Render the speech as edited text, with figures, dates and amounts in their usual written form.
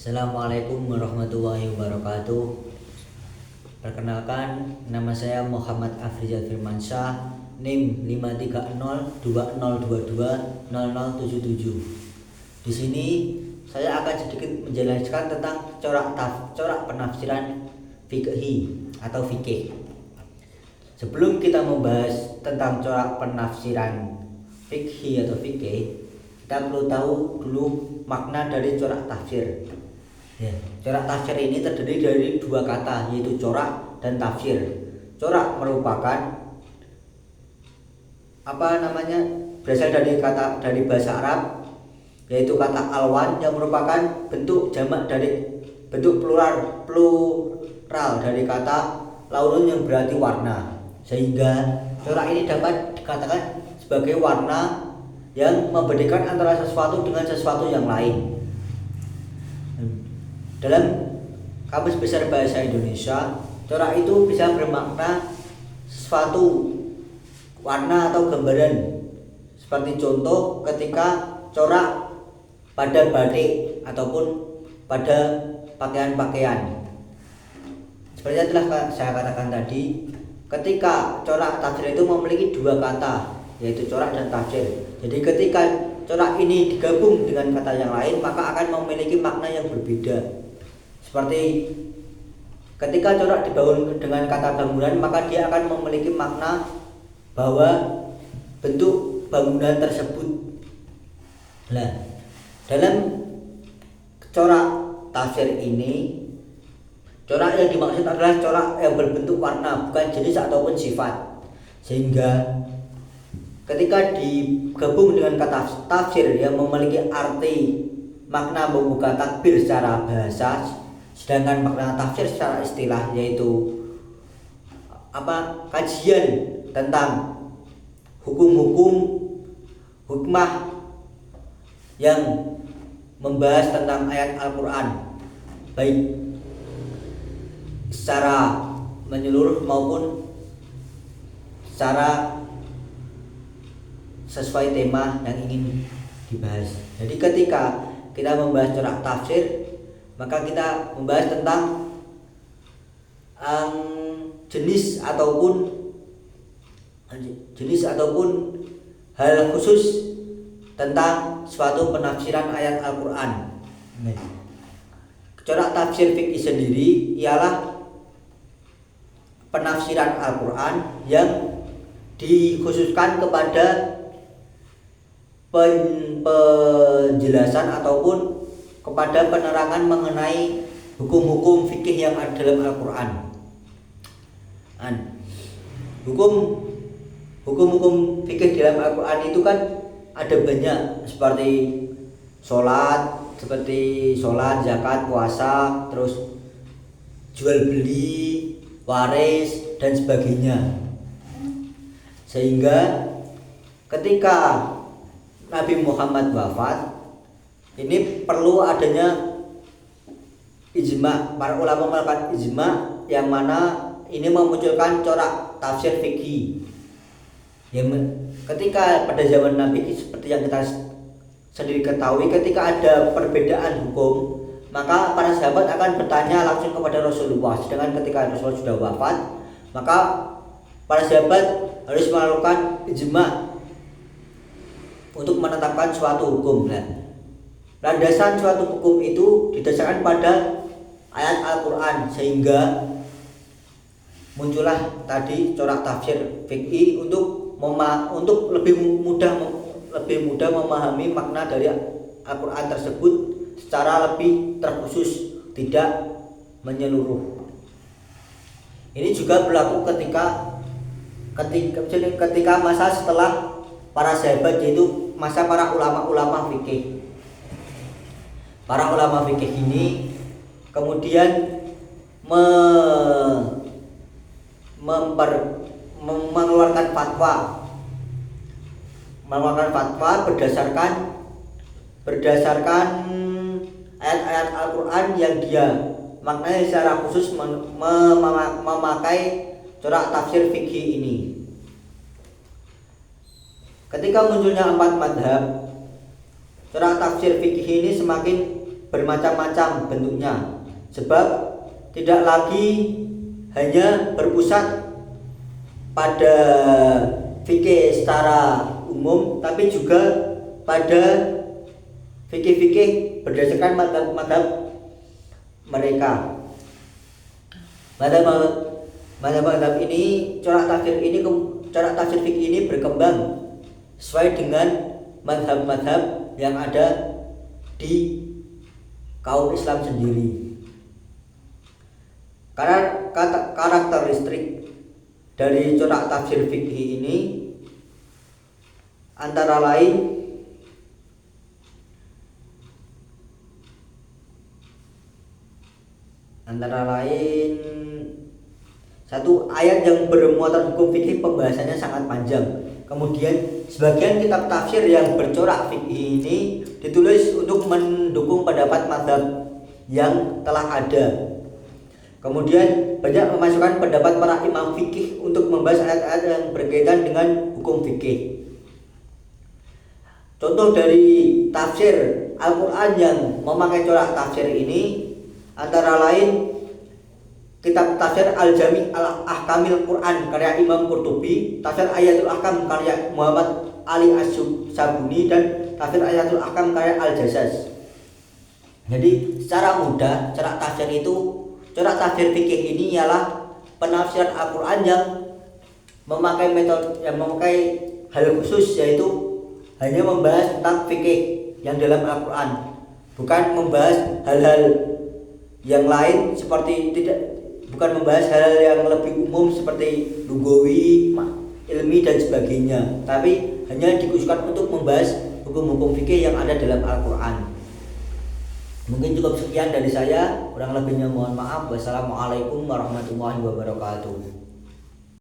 Assalamualaikum warahmatullahi wabarakatuh. Perkenalkan, nama saya Muhammad Afrizal Firmansyah, NIM 53020220077. Di sini saya akan sedikit menjelaskan tentang corak penafsiran fikih atau fikih. Sebelum kita membahas tentang corak penafsiran fikih atau fikih, kita perlu tahu dulu makna dari corak tafsir. Corak tafsir ini terdiri dari dua kata, yaitu corak dan tafsir. Corak merupakan berasal dari bahasa Arab, yaitu kata alwan yang merupakan bentuk jamak dari bentuk plural dari kata launun yang berarti warna. Sehingga corak ini dapat dikatakan sebagai warna yang membedakan antara sesuatu dengan sesuatu yang lain. Dalam Kamus Besar Bahasa Indonesia, corak itu bisa bermakna suatu warna atau gambaran. Seperti contoh ketika corak pada batik ataupun pada pakaian-pakaian. Seperti yang telah saya katakan tadi, ketika corak tafsir itu memiliki dua kata, yaitu corak dan tafsir. Jadi ketika corak ini digabung dengan kata yang lain, maka akan memiliki makna yang berbeda. Seperti ketika corak dibangun dengan kata bangunan, maka dia akan memiliki makna bahwa bentuk bangunan tersebut. Nah, dalam corak tafsir ini, corak yang dimaksud adalah corak yang berbentuk warna, bukan jenis ataupun sifat. Sehingga ketika digabung dengan kata tafsir yang memiliki arti makna membuka takbir secara bahasa, sedangkan makna tafsir secara istilah yaitu kajian tentang hukum-hukum hikmah yang membahas tentang ayat Al-Quran, baik secara menyeluruh maupun secara sesuai tema yang ingin dibahas. Jadi ketika kita membahas corak tafsir, maka kita membahas tentang jenis ataupun hal khusus tentang suatu penafsiran ayat Al-Quran. Corak tafsir fikih sendiri ialah penafsiran Al-Quran yang dikhususkan kepada penjelasan ataupun kepada penerangan mengenai hukum-hukum fikih yang ada dalam Al-Quran. Hukum-hukum fikih dalam Al-Quran itu kan ada banyak, seperti sholat, zakat, puasa, terus jual beli, waris, dan sebagainya. Sehingga ketika Nabi Muhammad wafat, ini perlu adanya ijma. Para ulama melakukan ijma yang mana ini memunculkan corak tafsir fikih. Ketika pada zaman Nabi, seperti yang kita sendiri ketahui, ketika ada perbedaan hukum, maka para sahabat akan bertanya langsung kepada Rasulullah. Sedangkan ketika Rasulullah sudah wafat, maka para sahabat harus melakukan ijma untuk menetapkan suatu hukum. Landasan suatu hukum itu didasarkan pada ayat Al-Quran, sehingga muncullah tadi corak tafsir fikih untuk lebih mudah memahami makna dari Al-Quran tersebut secara lebih terkhusus, tidak menyeluruh. Ini juga berlaku ketika masa setelah para sahabat, yaitu masa para ulama fikih. Para ulama fikih ini kemudian mengeluarkan fatwa berdasarkan ayat-ayat Al-Quran yang dia maknanya secara khusus memakai corak tafsir fikih ini. Ketika munculnya 4 madhab, corak tafsir fikih ini semakin bermacam-macam bentuknya, sebab tidak lagi hanya berpusat pada fikih secara umum, tapi juga pada fikih-fikih berdasarkan madhab mereka. Madhab ini, corak tafsir fikih ini berkembang sesuai dengan madhab-madhab yang ada di kaum Islam sendiri. Karena karakteristik dari corak tafsir fikih ini antara lain satu, ayat yang bermuatan hukum fikih pembahasannya sangat panjang. Kemudian sebagian kitab tafsir yang bercorak fikih ini ditulis untuk mendukung pendapat mazhab yang telah ada. Kemudian banyak memasukkan pendapat para imam fikih untuk membahas ayat-ayat yang berkaitan dengan hukum fikih. Contoh dari tafsir Al-Quran yang memakai corak tafsir ini antara lain kitab tafsir Al-Jami' Al-Ahkamil Quran karya Imam Qurtubi, tafsir Ayatul Ahkam karya Muhammad Ali As-Sabuni, dan tafsir Ayatul Ahkam karya Al-Jassas. Jadi secara mudah corak tafsir fikih ini ialah penafsiran Al-Quran yang memakai hal khusus, yaitu hanya membahas tentang fikih yang dalam Al-Quran, bukan membahas hal-hal yang lain bukan membahas hal yang lebih umum seperti lugawi, ilmi dan sebagainya, tapi hanya dikhususkan untuk membahas hukum-hukum fikih yang ada dalam Al-Quran. Mungkin cukup sekian dari saya, kurang lebihnya mohon maaf. Wassalamualaikum warahmatullahi wabarakatuh.